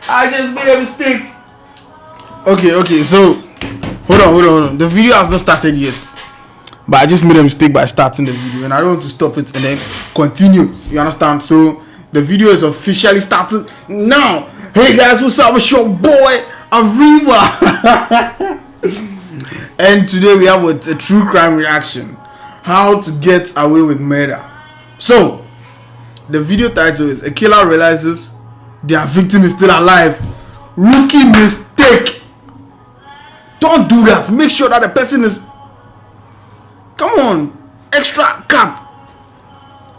I just made a mistake. Okay, so hold on. The video has not started yet. But I just made a mistake by starting the video and I don't want to stop it and then continue. You understand? So the video is officially started now. Hey guys, what's up? It's your boy Arriva. And today we have a true crime reaction. How to get away with murder. So the video title is A Killer Realizes Their Victim is Still Alive. Rookie mistake. Don't do that. Make sure that the person is... Come on. Extra cap.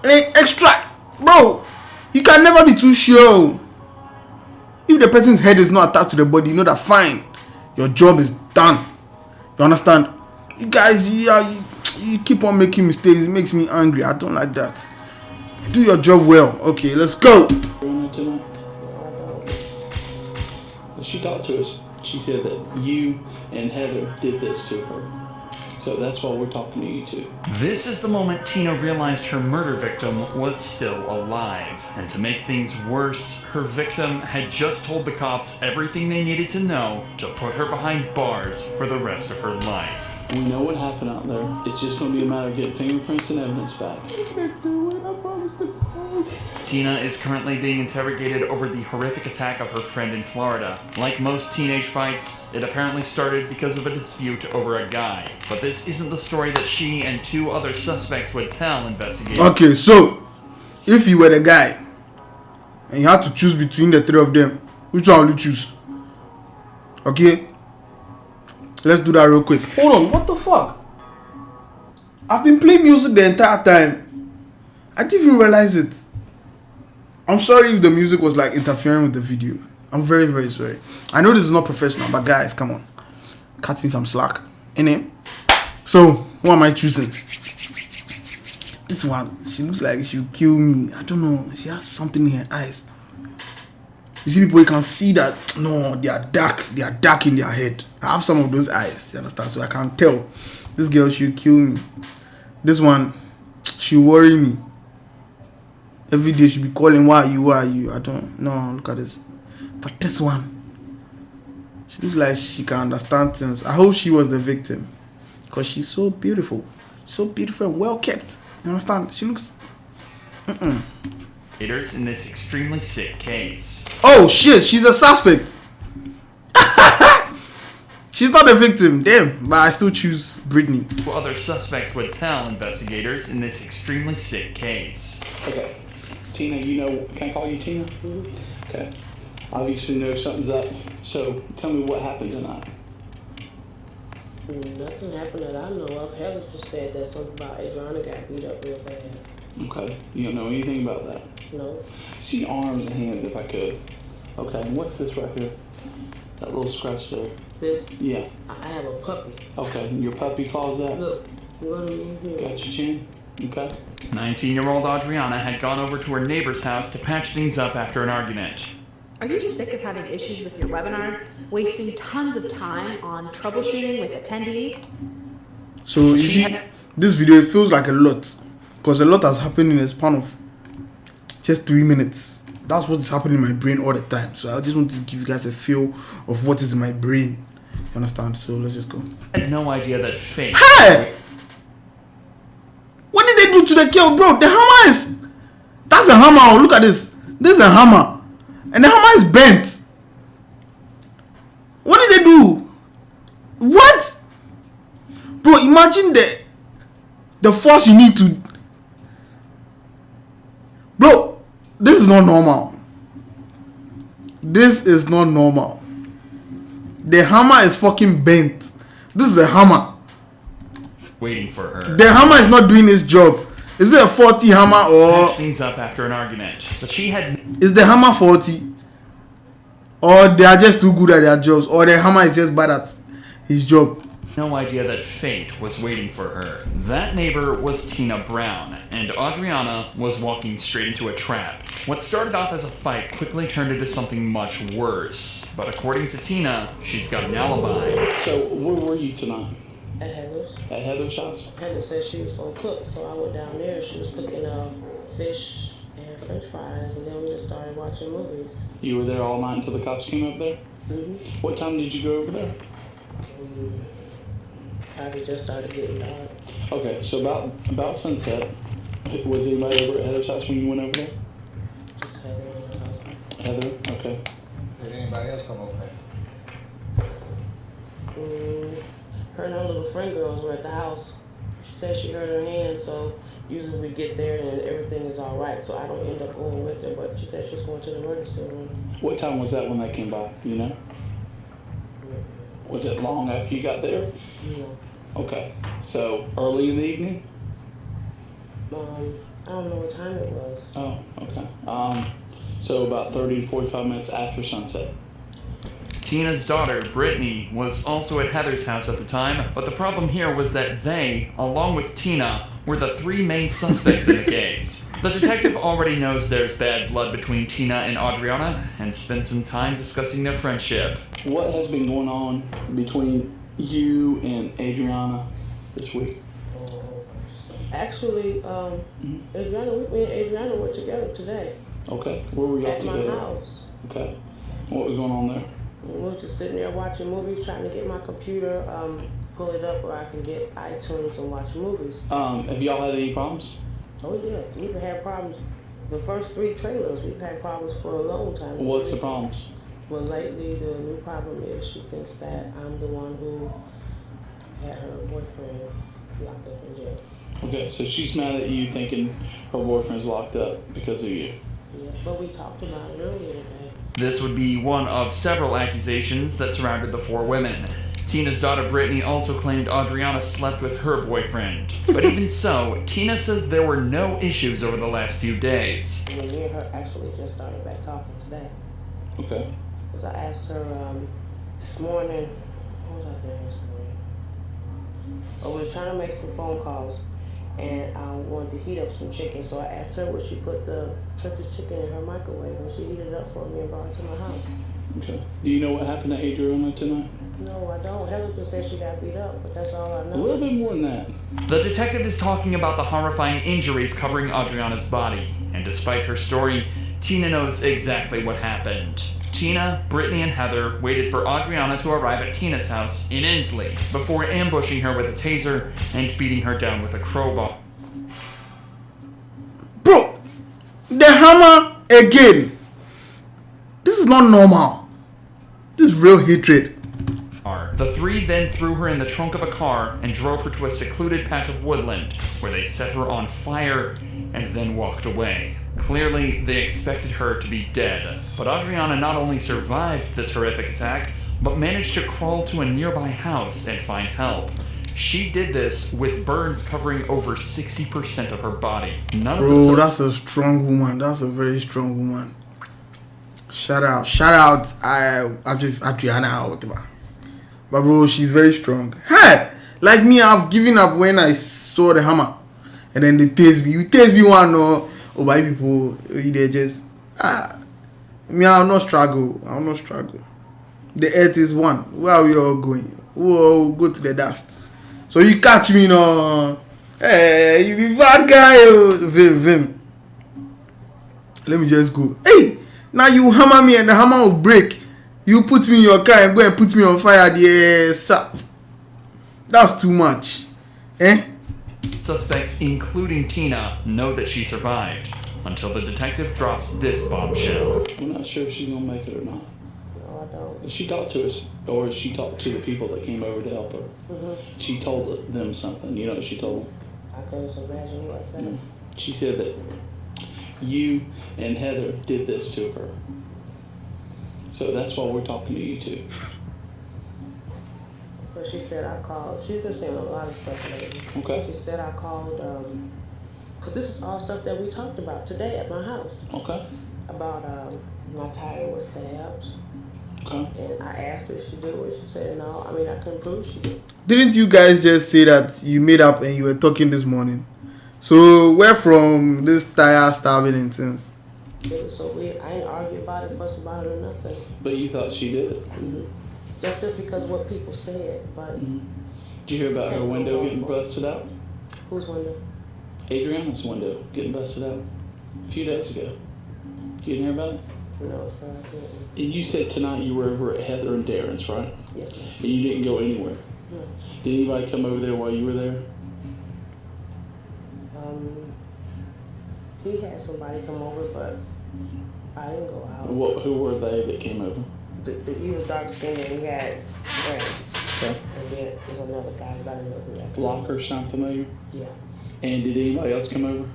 Extra. Bro, you can never be too sure. If the person's head is not attached to the body, you know that fine. Your job is done. You understand? You guys, you keep on making mistakes. It makes me angry. I don't like that. Do your job well. Okay, let's go. She talked to us. She said that you and Heather did this to her. So that's why we're talking to you two. This is the moment Tina realized her murder victim was still alive. And to make things worse, her victim had just told the cops everything they needed to know to put her behind bars for the rest of her life. We know what happened out there. It's just going to be a matter of getting fingerprints and evidence back. Tina is currently being interrogated over the horrific attack of her friend in Florida. Like most teenage fights, it apparently started because of a dispute over a guy. But this isn't the story that she and two other suspects would tell investigators. Okay, so if you were the guy and you had to choose between the three of them, which one will you choose? Okay? Let's do that real quick. Hold on, what the fuck? I've been playing music the entire time. I didn't even realize it. I'm sorry if the music was like interfering with the video. I'm very, very sorry. I know this is not professional, but guys, come on. Cut me some slack. Innit? So, what am I choosing? This one, she looks like she will kill me. I don't know. She has something in her eyes. You see people, you can see that, no, they are dark. They are dark in their head. I have some of those eyes, you understand? So I can tell. This girl, she'll kill me. This one, she'll worry me. Every day she'll be calling, why are you? I don't know. Look at this. But this one, she looks like she can understand things. I hope she was the victim. Because she's so beautiful. So beautiful and well kept. You understand? She looks... In this extremely sick case. Oh shit, she's a suspect. She's not a victim, damn, but I still choose Brittany. Other suspects would tell investigators in this extremely sick case. Okay. Tina, you know, can I call you Tina? Okay. Obviously know something's up. So tell me what happened tonight. Nothing happened that I know of. Heather just said that something about Adriana got beat up real bad. Okay. You don't know anything about that? No. See arms and hands if I could. Okay, and what's this right here? That little scratch there. This? Yeah. I have a puppy. Okay, and your puppy calls that? Look. Got your chin? Okay. 19-year-old Adriana had gone over to her neighbor's house to patch things up after an argument. Are you sick of having issues with your webinars, wasting tons of time on troubleshooting with attendees? So you see, this video, it feels like a lot. Because a lot has happened in a span of just 3 minutes. That's what is happening in my brain all the time. So I just want to give you guys a feel of what is in my brain. You understand? So let's just go. I had no idea that fate... Hey! What did they do to the girl, bro? The hammer is... That's a hammer. Look at this. This is a hammer. And the hammer is bent. What did they do? What? Bro, imagine the force you need to... Bro, this is not normal. This is not normal. The hammer is fucking bent. This is a hammer. Waiting for her. The hammer is not doing its job. Is it a 40 hammer or... Patched things up after an argument. But she had... Is the hammer 40? Or they are just too good at their jobs? Or the hammer is just bad at his job? No idea that fate was waiting for her. That neighbor was Tina Brown, and Adriana was walking straight into a trap. What started off as a fight quickly turned into something much worse. But according to Tina, she's got an alibi. So where were you tonight? At Heather's. At Heather's house? Heather said she was going to cook, so I went down there and she was cooking fish and french fries, and then we just started watching movies. You were there all night until the cops came up there? Mm-hmm. What time did you go over there? Probably just started getting dark. Okay, so about sunset, was anybody over at Heather's house when you went over there? Just Heather in the house. Heather? Okay. Did anybody else come over there? Her and her little friend girls were at the house. She said she hurt her hand, so usually we get there and everything is all right. So I don't end up going with her, but she said she was going to the emergency room. What time was that when they came by, you know? Was it long after you got there? You know, Okay, so early in the evening? I don't know what time it was. Oh, okay. So about 30 to 45 minutes after sunset. Tina's daughter, Brittany, was also at Heather's house at the time, but the problem here was that they, along with Tina, were the three main suspects in the case. The detective already knows there's bad blood between Tina and Adriana, and spent some time discussing their friendship. What has been going on between you and Adriana this week? Actually, me and Adriana were together today Okay, where were y'all at my together? house. Okay, what was going on there? We were just sitting there watching movies, trying to get my computer, pull it up where I can get iTunes and watch movies. Have y'all had any problems? Oh yeah, we've had problems. The first 3 trailers, we've had problems for a long time. What's the problems? Well, lately the new problem is she thinks that I'm the one who had her boyfriend locked up in jail. Okay, so she's mad at you thinking her boyfriend's locked up because of you. Yeah, but we talked about it earlier today. This would be one of several accusations that surrounded the 4 women. Tina's daughter Brittany also claimed Adriana slept with her boyfriend. But even so, Tina says there were no issues over the last few days. And me and her actually just started back talking today. Okay. Because I asked her this morning, what was I doing this morning? Oh, we was trying to make some phone calls, and I wanted to heat up some chicken. So I asked her would she put the Church's chicken in her microwave, and she heated it up for me and brought it to my house. Okay. Do you know what happened to Adriana tonight? No, I don't. Heather just said she got beat up, but that's all I A know. little bit more than that. The detective is talking about the horrifying injuries covering Adriana's body, and despite her story, Tina knows exactly what happened. Tina, Brittany, and Heather waited for Adriana to arrive at Tina's house in Inslee before ambushing her with a taser and beating her down with a crowbar. Bro, the hammer again. This is not normal. This is real hatred. The 3 then threw her in the trunk of a car and drove her to a secluded patch of woodland, where they set her on fire and then walked away. Clearly, they expected her to be dead. But Adriana not only survived this horrific attack, but managed to crawl to a nearby house and find help. She did this with burns covering over 60% of her body. None of the Bro, that's a strong woman. That's a very strong woman. Shout out, Adriana or whatever. But bro, she's very strong. Hey, like me, I've given up when I saw the hammer, and then they taste me. You taste me one or by people, they just me. I'll not struggle. The earth is one. Where are we all going? We'll go to the dust. So you catch me, no? Hey, you be bad guy, Vim. Let me just go. Hey, now you hammer me and the hammer will break. You put me in your car and go and put me on fire. Yes, that's too much. suspects, including Tina, know that she survived, until the detective drops this bombshell. We're not sure if she's gonna make it or not. No, I don't. Did she talk to us, or she talked to the people that came over to help her? Mm-hmm. She told them something. You know what she told them? I can just imagine what I said. She said that you and Heather did this to her. So that's why we're talking to you two. But she said I called. She's been saying a lot of stuff lately. Okay. She said I called, because this is all stuff that we talked about today at my house. Okay. About my tire was stabbed. Okay. And I asked her if she did what she said. No, I mean, I couldn't prove she did. Didn't you guys just say that you made up and you were talking this morning? So where from this tire stabbing and things? It was so weird. I didn't argue about it, fuss about it, or nothing. But you thought she did it. Mm-hmm. That's just because of what people said. But Did you hear about her window getting busted out? whose window? Adriana's window getting busted out. A few days ago. You didn't hear about it? No, sir, I didn't. And you said tonight you were over at Heather and Darren's, right? Yes, sir. And you didn't go anywhere. No. Did anybody come over there while you were there? He had somebody come over, but I didn't go out. Who were they that came over? He was dark skinned and he had friends. Okay. And then there's another guy, but I don't know who that was. Blocker sound familiar? Yeah. And did anybody else come over?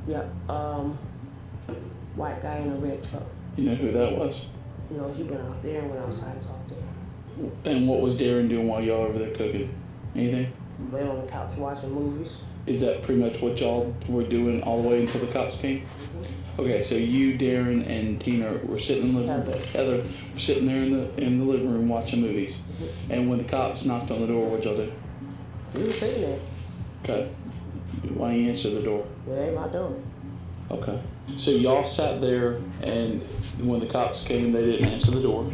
Yeah. White guy in a red truck. You know who that was? You know, he went out there and went outside and talked to him. And what was Darren doing while y'all over there cooking? Anything? Lay on the couch watching movies. Is that pretty much what y'all were doing all the way until the cops came? Okay, so you, Darren, and Tina were sitting in the living room. Heather were sitting there in the living room watching movies. And when the cops knocked on the door, what'd y'all do? We were sitting there. Okay. Why didn't you answer the door? It ain't my door. Okay. So y'all sat there, and when the cops came, they didn't answer the door.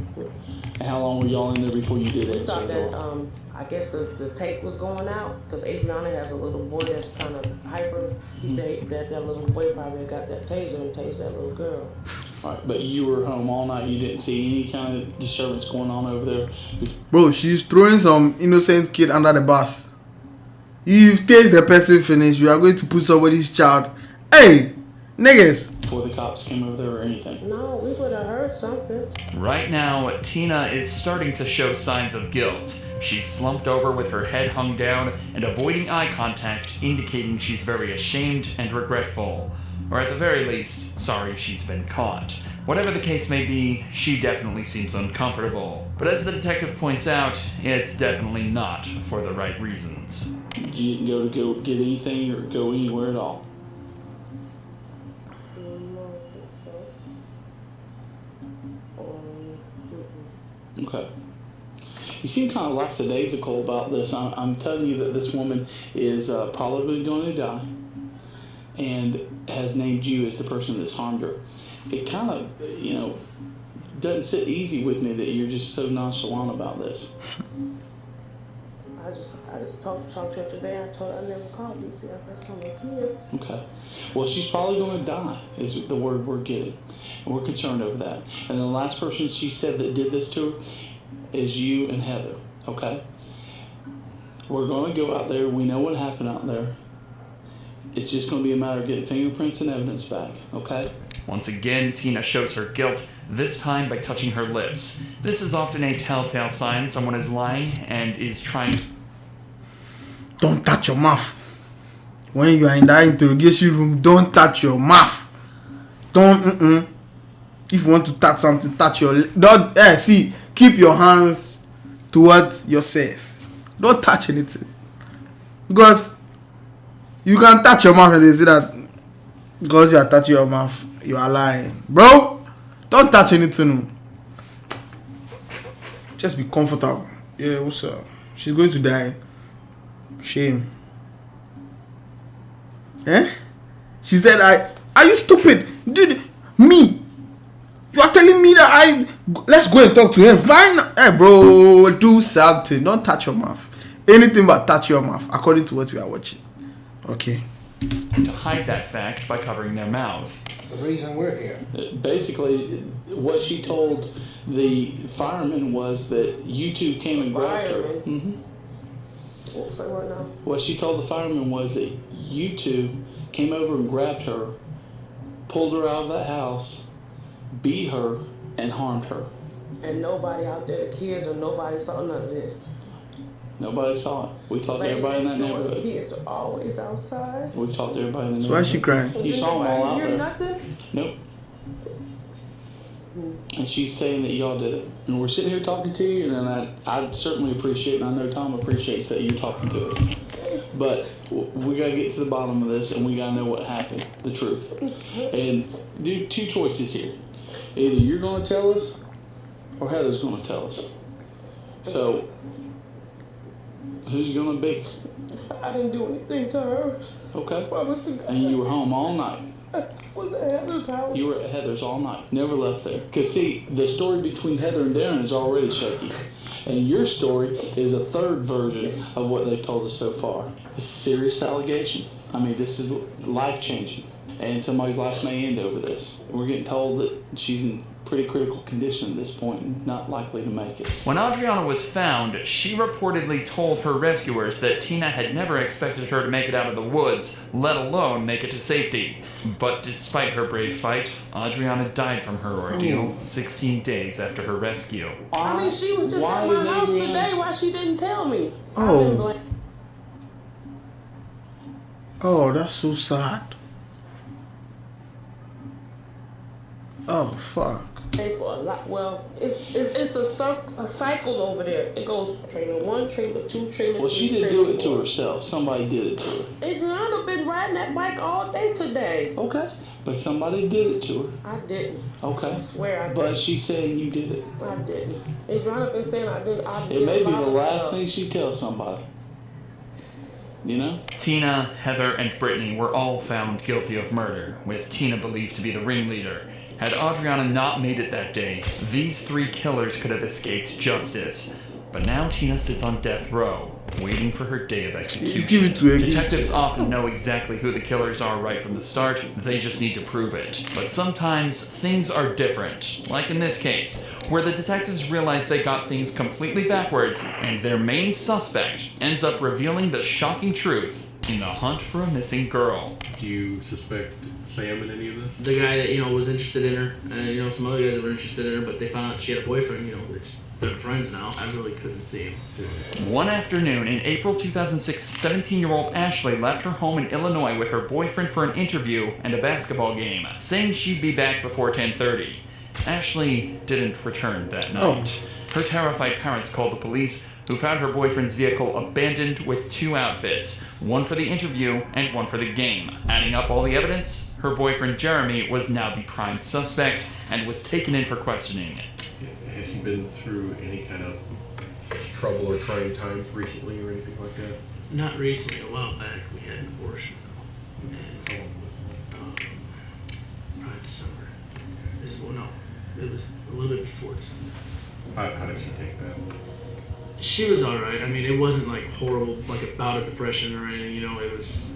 And how long were y'all in there before you did We answer thought the that, door? I guess the tape was going out because Adriana has a little boy that's kind of hyper. He said that little boy probably got that taser and tased that little girl. All right, but you were home all night. You didn't see any kind of disturbance going on over there. Bro, she's throwing some innocent kid under the bus. You've tased the person finish, you are going to put somebody's child. Hey, niggas. Before the cops came over there or anything. No, we would have heard something. Right now, Tina is starting to show signs of guilt. She's slumped over with her head hung down and avoiding eye contact, indicating she's very ashamed and regretful. Or at the very least, sorry she's been caught. Whatever the case may be, she definitely seems uncomfortable. But as the detective points out, it's definitely not for the right reasons. You didn't go get anything or go anywhere at all. Okay. You seem kind of lackadaisical about this. I'm telling you that this woman is probably going to die and has named you as the person that's harmed her. It kind of, doesn't sit easy with me that you're just so nonchalant about this. I just talked to her today. I told her I never called you. See, I've got so many kids. Okay. Well, she's probably going to die, is the word we're getting. And we're concerned over that. And the last person she said that did this to her is you and Heather, okay? We're going to go out there. We know what happened out there. It's just going to be a matter of getting fingerprints and evidence back, okay? Once again, Tina shows her guilt, this time by touching her lips. This is often a telltale sign someone is lying and is trying to... Don't touch your mouth. When you are in that interrogation room, don't touch your mouth. Don't, If you want to touch something, touch your... see, keep your hands towards yourself. Don't touch anything. Because you can touch your mouth and they say that because you are touching your mouth, you are lying. Bro, don't touch anything. Just be comfortable. Yeah, what's up? She's going to die. Shame. She said, are you stupid? Dude, me. You are telling me that let's go and talk to him. Fine. Hey, bro, do something. Don't touch your mouth. Anything but touch your mouth, according to what we are watching. Okay. To hide that fact by covering their mouth. The reason we're here. Basically, what she told the fireman was that you two came and grabbed her. Mm-hmm. Say what now? What she told the fireman was that you two came over and grabbed her, pulled her out of that house, beat her, and harmed her. And nobody out there, the kids or nobody saw none of this. Nobody saw it. We talked to everybody in that neighborhood. Kids are always outside. We've talked to everybody in the So neighborhood. why is she crying? You saw them all out hear there. Nothing? Nope. And she's saying that y'all did it. And we're sitting here talking to you, and I certainly appreciate, and I know Tom appreciates that you're talking to us. But we got to get to the bottom of this, and we got to know what happened, the truth. And do two choices here. Either you're going to tell us, or Heather's going to tell us. So, who's it going to be? I didn't do anything to her. Okay. Promise to God. And you were home all night. Was at Heather's house. You were at Heather's all night. Never left there. Because, see, the story between Heather and Darren is already shaky. And your story is a third version of what they've told us so far. It's a serious allegation. I mean, this is life-changing. and somebody's life may end over this. We're getting told that she's in pretty critical condition at this point and not likely to make it. When Adriana was found, she reportedly told her rescuers that Tina had never expected her to make it out of the woods, let alone make it to safety. But despite her brave fight, Adriana died from her ordeal 16 days after her rescue. I mean, she was just Why at my is house Adriana- today. Why she didn't tell me? Oh. Oh, that's so sad. Oh, fuck. Pay for a lot. Well, it's a cycle over there. It goes trailer 1, trailer 2, trailer 3. Well, she didn't do it to herself. Somebody did it to her. Adriana been riding that bike all day today. Okay. But somebody did it to her. I didn't. Okay. I swear I But didn't. she's saying you did it. I didn't. Adriana been saying I did. It may be a the lot of last stuff. thing she tells somebody. You know? Tina, Heather, and Brittany were all found guilty of murder, with Tina believed to be the ringleader. Had Adriana not made it that day, these 3 killers could have escaped justice. But now Tina sits on death row, waiting for her day of execution. Give it to her. Detectives often know exactly who the killers are right from the start, they just need to prove it. But sometimes, things are different. Like in this case, where the detectives realize they got things completely backwards, and their main suspect ends up revealing the shocking truth in the hunt for a missing girl. Do you suspect Sam in any of this? The guy that, was interested in her, and, some other guys that were interested in her, but they found out she had a boyfriend, they're friends now. I really couldn't see him. One afternoon in April 2006, 17-year-old Ashley left her home in Illinois with her boyfriend for an interview and a basketball game, saying she'd be back before 10:30. Ashley didn't return that night. Her terrified parents called the police, who found her boyfriend's vehicle abandoned with 2 outfits, one for the interview and one for the game. Adding up all the evidence, her boyfriend Jeremy was now the prime suspect and was taken in for questioning. Has she been through any kind of trouble or trying times recently or anything like that? Not recently. A while back, we had an abortion, though. And, How long was probably December. It was a little bit before December. it? How did she take that? She was alright. I mean, it wasn't, horrible, like a bout of depression or anything,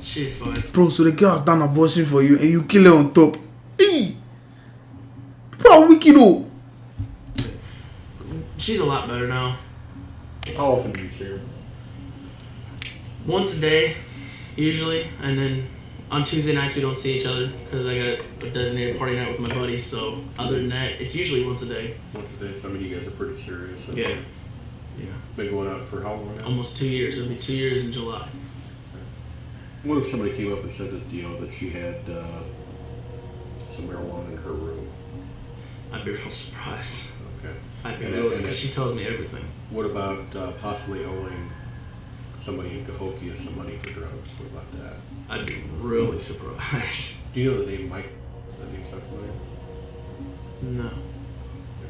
she's fine. Bro, so the girl has done abortion for you and you kill her on top. Hey! People are wicked, oh. She's a lot better now. How often do you see her? Once a day, usually, and then on Tuesday nights we don't see each other because I got a designated party night with my buddies. So other than that, it's usually once a day. Once a day. So I mean, you guys are pretty serious. Yeah. Yeah. Been going out for how long now? Almost 2 years. It'll be 2 years in July. What if somebody came up and said that that she had some marijuana in her room? I'd be real surprised. Okay. I'd be And real that- because she tells me everything. What about possibly owing somebody in Cahokia some money for drugs? What about that? I'd be really surprised. Do you know the name Mike? The name sound familiar? No. Yeah,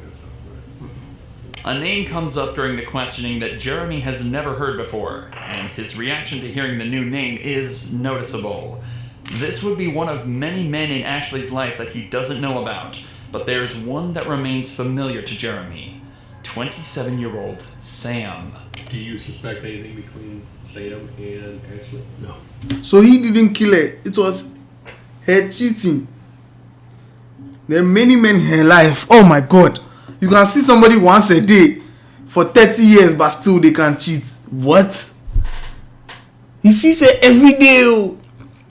that sounds familiar. A name comes up during the questioning that Jeremy has never heard before, and his reaction to hearing the new name is noticeable. This would be one of many men in Ashley's life that he doesn't know about, but there's one that remains familiar to Jeremy. 27-year-old Sam. Do you suspect anything between Sam and Ashley? No. So he didn't kill her. It was her cheating. There are many men in her life. Oh my God. You can see somebody once a day for 30 years, but still they can cheat. What? He sees her every day. Oh.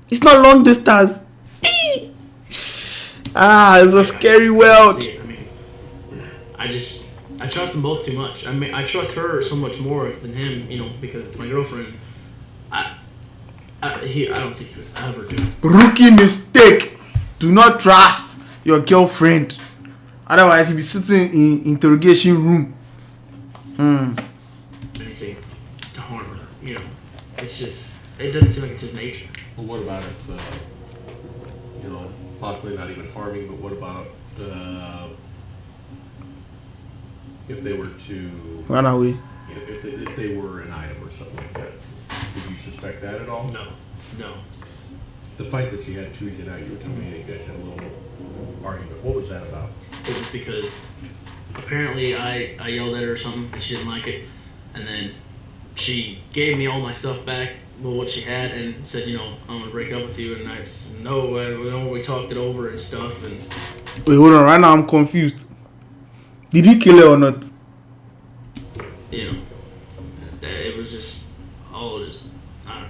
It's not long distance. Eee! It's a scary world. See, I mean, I trust them both too much. I mean, I trust her so much more than him, because it's my girlfriend. I don't think he would ever do it. Rookie mistake. Do not trust your girlfriend. Otherwise, you'll be sitting in interrogation room. Anything to harm her, It's just, it doesn't seem like it's his nature. Well, what about if, possibly not even harming, but what about if they were to, Run away. if they were an item or something like that? Would you suspect that at all? No. The fight that you had Tuesday night, you were telling me that you guys had a little argument. What was that about? It was because apparently I yelled at her or something and she didn't like it. And then she gave me all my stuff back, what she had and said, you know, I'm gonna break up with you. And I said, no, we talked it over and stuff. And wait, hold on. Right now, I'm confused. Did he kill her or not? You know, it was just I don't know,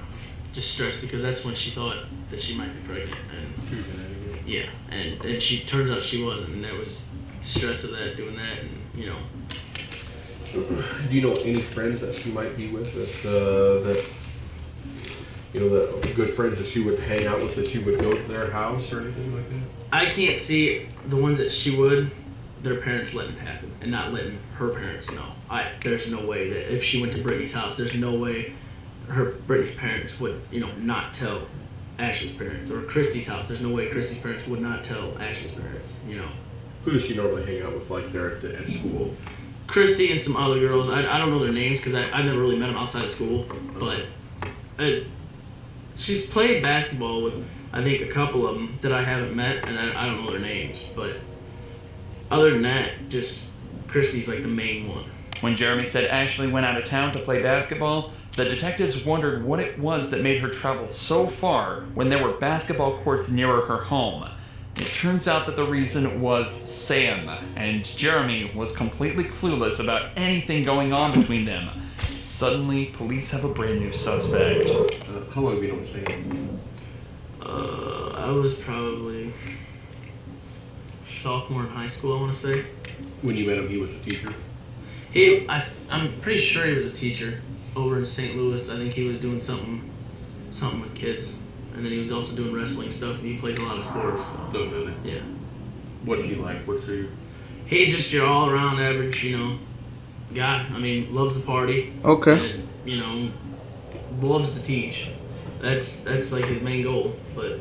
just stressed because that's when she thought that she might be pregnant. And yeah, and she turns out she wasn't, and that was the stress of that, doing that, and you know. Do you know any friends that she might be with that you know, the good friends that she would hang out with, that she would go to their house or anything like that? I can't see the ones that she would, their parents letting it happen and not letting her parents know. There's no way that if she went to Brittany's house, there's no way Brittany's parents would, you know, not tell Ashley's parents, or Christy's house. There's no way Christy's parents would not tell Ashley's parents, you know. Who does she normally hang out with, like, there at school? Christy and some other girls. I don't know their names because I've never really met them outside of school. But she's played basketball with, I think, a couple of them that I haven't met, and I don't know their names. But other than that, just Christy's like the main one. When Jeremy said Ashley went out of town to play basketball, the detectives wondered what it was that made her travel so far when there were basketball courts nearer her home. It turns out that the reason was Sam, and Jeremy was completely clueless about anything going on between them. Suddenly, police have a brand new suspect. How long have you known Sam? I was probably sophomore in high school, I want to say. When you met him, he was a teacher? I'm pretty sure he was a teacher over in St. Louis. I think he was doing something with kids. And then he was also doing wrestling stuff, and he plays a lot of sports. So. Oh, really? Yeah. What's he like? What's he? He's just your all-around average, you know, guy. I mean, loves to party. Okay. And, you know, loves to teach. That's like his main goal. But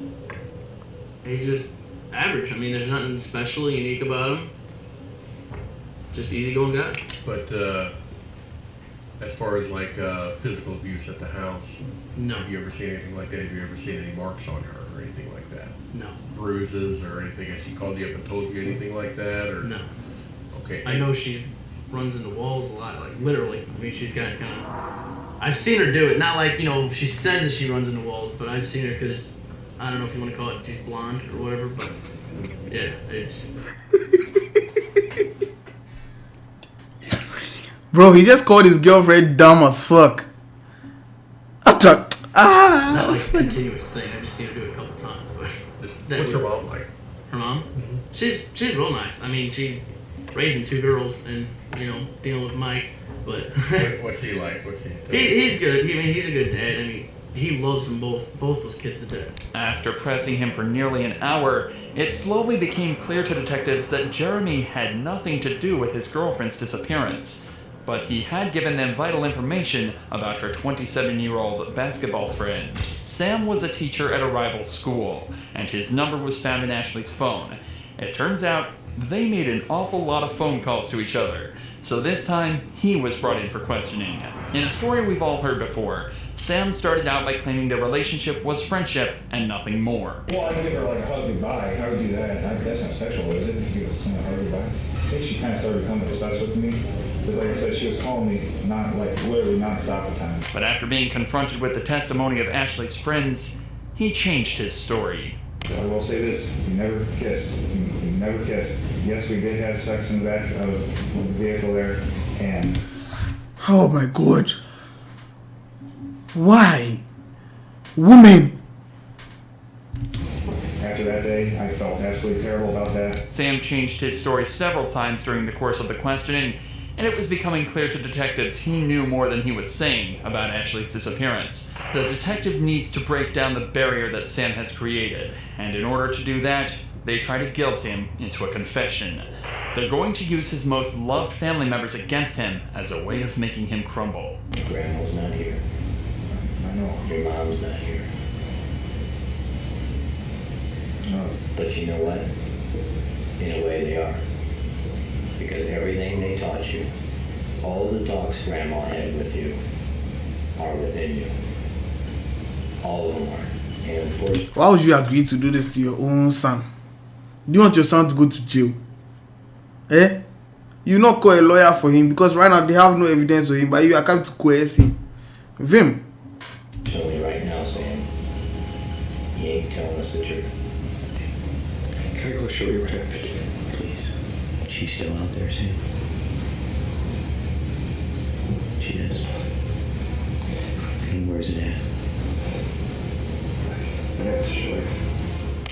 he's just average. I mean, there's nothing special or unique about him. Just easygoing guy. But as far as like physical abuse at the house, No. have you ever seen anything like that? Have you ever seen any marks on her or anything like that? No. Bruises or anything? Has she called you up and told you anything like that? Or No. Okay. I know she runs into walls a lot, like literally. I mean, she's got kind of. I've seen her do it. Not like, you know, she says that she runs into walls, but I've seen her because I don't know if you want to call it she's blonde or whatever, but yeah, it's. Bro, he just called his girlfriend dumb as fuck. Not like a continuous thing. I've just seen her do it a couple times, but. What's her mom like? Her mom? She's real nice. I mean, she's raising two girls and, you know, dealing with Mike, but. What's he like? He's good. He's a good dad. I mean, he loves them both those kids to death. After pressing him for nearly an hour, it slowly became clear to detectives that Jeremy had nothing to do with his girlfriend's disappearance. But he had given them vital information about her 27-year-old basketball friend. Sam was a teacher at a rival school, and his number was found in Ashley's phone. It turns out they made an awful lot of phone calls to each other, so this time he was brought in for questioning. In a story we've all heard before, Sam started out by claiming their relationship was friendship and nothing more. Well, I can give her like a hug goodbye. How would you do that? That's not sexual, is it? You give someone a hug goodbye. I think she kind of started becoming obsessed with me. Because like I said, she was calling me literally non-stop at times. But after being confronted with the testimony of Ashley's friends, he changed his story. I will say this, we never kissed. We never kissed. Yes, we did have sex in the back of the vehicle there, and... Oh my god. Why? Women. After that day, I felt absolutely terrible about that. Sam changed his story several times during the course of the questioning, and it was becoming clear to detectives he knew more than he was saying about Ashley's disappearance. The detective needs to break down the barrier that Sam has created, and in order to do that, they try to guilt him into a confession. They're going to use his most loved family members against him as a way of making him crumble. Your grandma's not here. I know. Your mom's not here. No, But you know what? In a way they are. Because everything they taught you, all the talks Grandma had with you, are within you. All of them are. And unfortunately... Why would you agree to do this to your own son? Do you want your son to go to jail? Eh? You not call a lawyer for him because right now they have no evidence of him, but you are coming to coerce him. Vim. Right He ain't telling us the truth. Can I go show you what happened? Please. She's still out there, Sam? She is. And where's it at? I have to show you.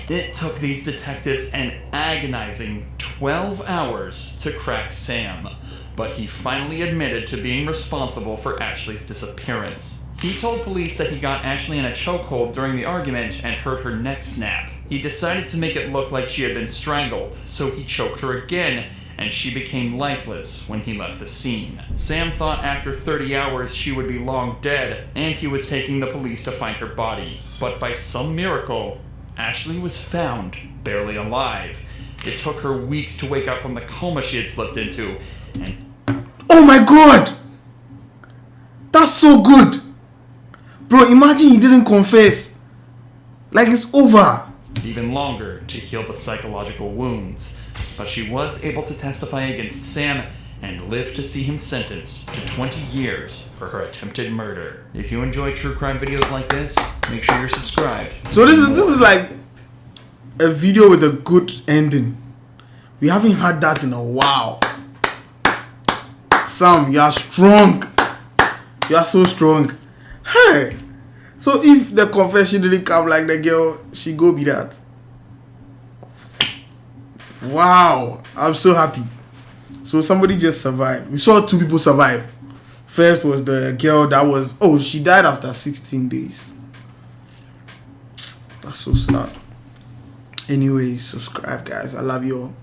It took these detectives an agonizing 12 hours to crack Sam, but he finally admitted to being responsible for Ashley's disappearance. He told police that he got Ashley in a chokehold during the argument and heard her neck snap. He decided to make it look like she had been strangled, so he choked her again, and she became lifeless when he left the scene. Sam thought after 30 hours she would be long dead, and he was taking the police to find her body. But by some miracle, Ashley was found, barely alive. It took her weeks to wake up from the coma she had slipped into, and Oh my god! That's so good! Bro, imagine he didn't confess. Like it's over. even longer to heal the psychological wounds. But she was able to testify against Sam and live to see him sentenced to 20 years for her attempted murder. If you enjoy true crime videos like this, make sure you're subscribed. So this is like a video with a good ending. We haven't had that in a while. Sam, you are strong. You are so strong. Hey. So if the confession didn't come like the girl, she go be that. Wow. I'm so happy. So somebody just survived. We saw two people survive. First was the girl that was... Oh, she died after 16 days. That's so sad. Anyways, subscribe, guys. I love you all.